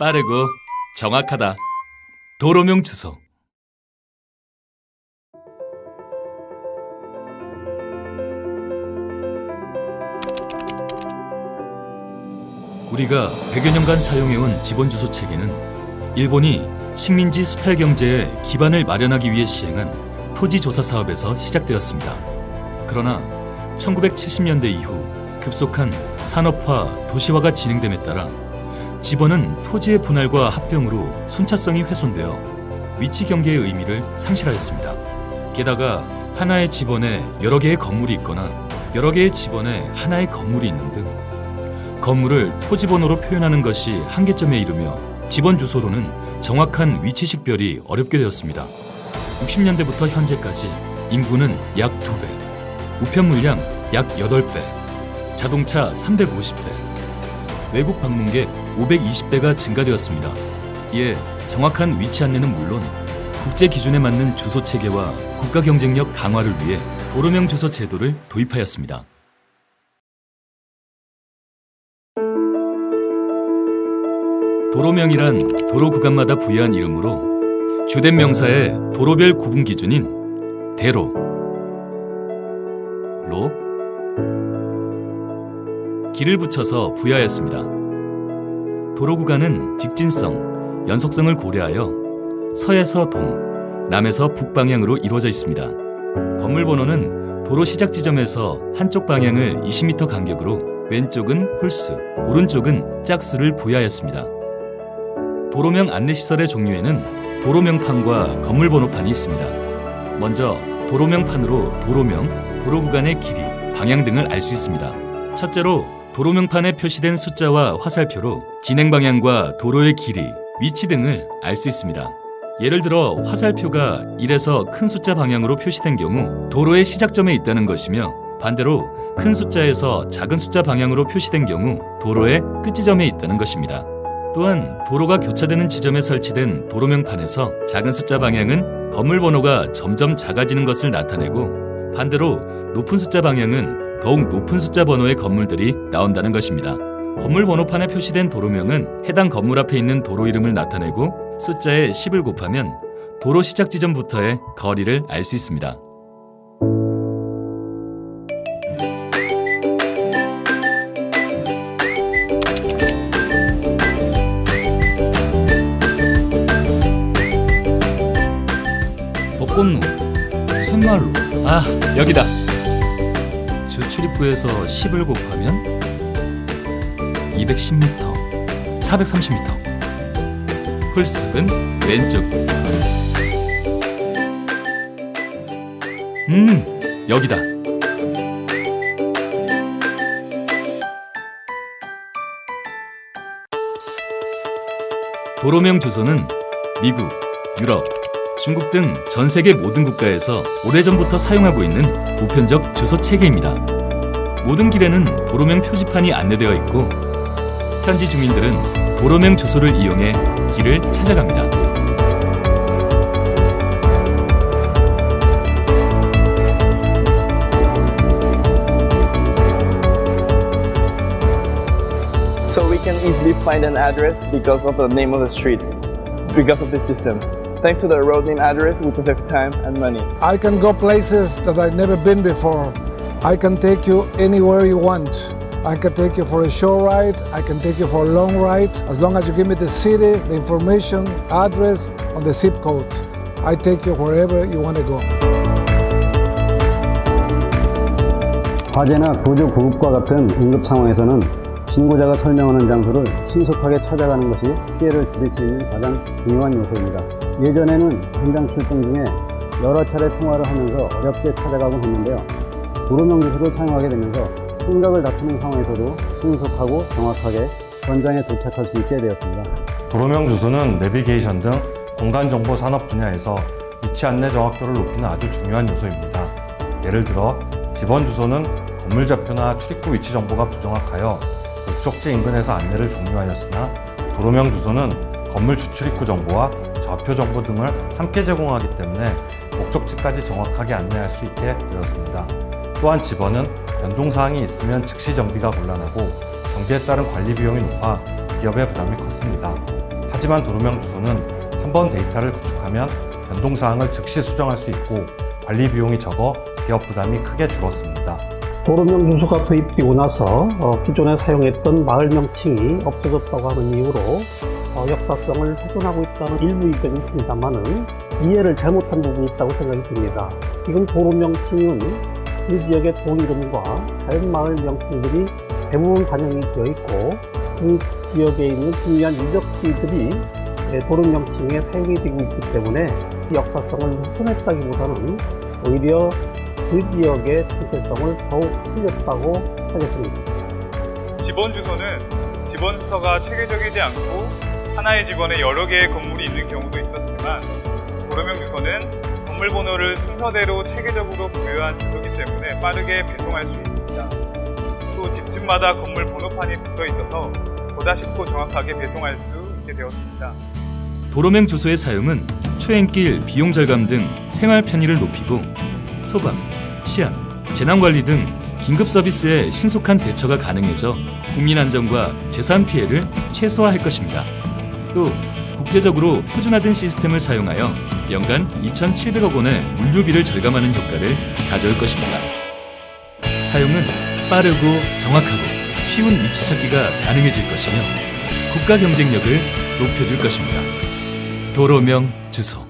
빠르고 정확하다. 도로명 주소. 우리가 100여 년간 사용해온 지번 주소 체계는 일본이 식민지 수탈 경제의 기반을 마련하기 위해 시행한 토지 조사 사업에서 시작되었습니다. 그러나 1970년대 이후 급속한 산업화, 도시화가 진행됨에 따라 지번은 토지의 분할과 합병으로 순차성이 훼손되어 위치 경계의 의미를 상실하였습니다. 게다가 하나의 지번에 여러 개의 건물이 있거나 여러 개의 지번에 하나의 건물이 있는 등 건물을 토지번호로 표현하는 것이 한계점에 이르며 지번 주소로는 정확한 위치 식별이 어렵게 되었습니다. 60년대부터 현재까지 인구는 약 2배, 우편 물량 약 8배, 자동차 350배, 외국 방문객 520배가 증가되었습니다. 이에 정확한 위치 안내는 물론 국제 기준에 맞는 주소 체계와 국가 경쟁력 강화를 위해 도로명 주소 제도를 도입하였습니다. 도로명이란 도로 구간마다 부여한 이름으로 주된 명사의 도로별 구분 기준인 대로, 로, 길을 붙여서 부여하였습니다. 도로 구간은 직진성, 연속성을 고려하여 서에서 동, 남에서 북 방향으로 이루어져 있습니다. 건물 번호는 도로 시작 지점에서 한쪽 방향을 20m 간격으로 왼쪽은 홀수, 오른쪽은 짝수를 부여하였습니다. 도로명 안내시설의 종류에는 도로명판과 건물번호판이 있습니다. 먼저 도로명판으로 도로명, 도로구간의 길이, 방향 등을 알 수 있습니다. 첫째로 도로명판에 표시된 숫자와 화살표로 진행 방향과 도로의 길이, 위치 등을 알 수 있습니다. 예를 들어 화살표가 1에서 큰 숫자 방향으로 표시된 경우 도로의 시작점에 있다는 것이며, 반대로 큰 숫자에서 작은 숫자 방향으로 표시된 경우 도로의 끝지점에 있다는 것입니다. 또한 도로가 교차되는 지점에 설치된 도로명판에서 작은 숫자 방향은 건물 번호가 점점 작아지는 것을 나타내고, 반대로 높은 숫자 방향은 더욱 높은 숫자 번호의 건물들이 나온다는 것입니다. 건물 번호판에 표시된 도로명은 해당 건물 앞에 있는 도로 이름을 나타내고 숫자에 10을 곱하면 도로 시작 지점부터의 거리를 알 수 있습니다. 벚꽃로, 쇳말로, 여기다! 주출입구에서 10을 곱하면 210m, 430m. 홀습은 왼쪽. 여기다! 도로명 주소는 미국, 유럽, 중국 등 전 세계 모든 국가에서 오래전부터 사용하고 있는 보편적 주소 체계입니다. 모든 길에는 도로명 표지판이 안내되어 있고 현지 주민들은 도로명 주소를 이용해 길을 찾아갑니다. So we can easily find an address because of the name of the street, because of the system. Thanks to the road name address, we can save time and money. I can go places that I've never been before. I can take you anywhere you want. I can take you for a short ride, I can take you for a long ride. As long as you give me the city, the information, address, and the zip code, I take you wherever you want to go. 화재나 구조 구급과 같은 응급 상황에서는 신고자가 설명하는 장소를 신속하게 찾아가는 것이 피해를 줄일 수 있는 가장 중요한 요소입니다. 예전에는 현장 출동 중에 여러 차례 통화를 하면서 어렵게 찾아가곤 했는데요. 도로명 주소를 사용하게 되면서 생각을 다투는 상황에서도 신속하고 정확하게 현장에 도착할 수 있게 되었습니다. 도로명 주소는 내비게이션 등 공간정보 산업 분야에서 위치 안내 정확도를 높이는 아주 중요한 요소입니다. 예를 들어 지번 주소는 건물 좌표나 출입구 위치 정보가 부정확하여 목적지 인근에서 안내를 종료하였으나, 도로명 주소는 건물 주출입구 정보와 좌표 정보 등을 함께 제공하기 때문에 목적지까지 정확하게 안내할 수 있게 되었습니다. 또한 지번은 변동사항이 있으면 즉시 정비가 곤란하고 정비에 따른 관리 비용이 높아 기업의 부담이 컸습니다. 하지만 도로명 주소는 한 번 데이터를 구축하면 변동사항을 즉시 수정할 수 있고 관리 비용이 적어 기업 부담이 크게 줄었습니다. 도로명 주소가 도입되고 나서 기존에 사용했던 마을 명칭이 없어졌다고 하는 이유로 역사성을 훼손하고 있다는 일부 의견이 있습니다만은 이해를 잘못한 부분이 있다고 생각이 듭니다. 지금 도로 명칭은 그 지역의 동 이름과 다른 마을 명칭들이 대부분 반영이 되어 있고 그 지역에 있는 중요한 유적지들이 도로 명칭에 사용이 되고 있기 때문에 역사성을 훼손했다기보다는 오히려 그 지역의 정체성을 더욱 살렸다고 하겠습니다. 지번 주소는 지번 주소가 체계적이지 않고 하나의 지번에 여러 개의 건물이 있는 경우도 있었지만 도로명 주소는 건물 번호를 순서대로 체계적으로 부여한 주소이기 때문에 빠르게 배송할 수 있습니다. 또 집집마다 건물 번호판이 붙어 있어서 보다 쉽고 정확하게 배송할 수 있게 되었습니다. 도로명 주소의 사용은 초행길, 비용 절감 등 생활 편의를 높이고 소방, 치안, 재난관리 등 긴급 서비스에 신속한 대처가 가능해져 국민 안전과 재산 피해를 최소화할 것입니다. 또 국제적으로 표준화된 시스템을 사용하여 연간 2,700억 원의 물류비를 절감하는 효과를 가져올 것입니다. 사용은 빠르고 정확하고 쉬운 위치 찾기가 가능해질 것이며 국가 경쟁력을 높여줄 것입니다. 도로명 주소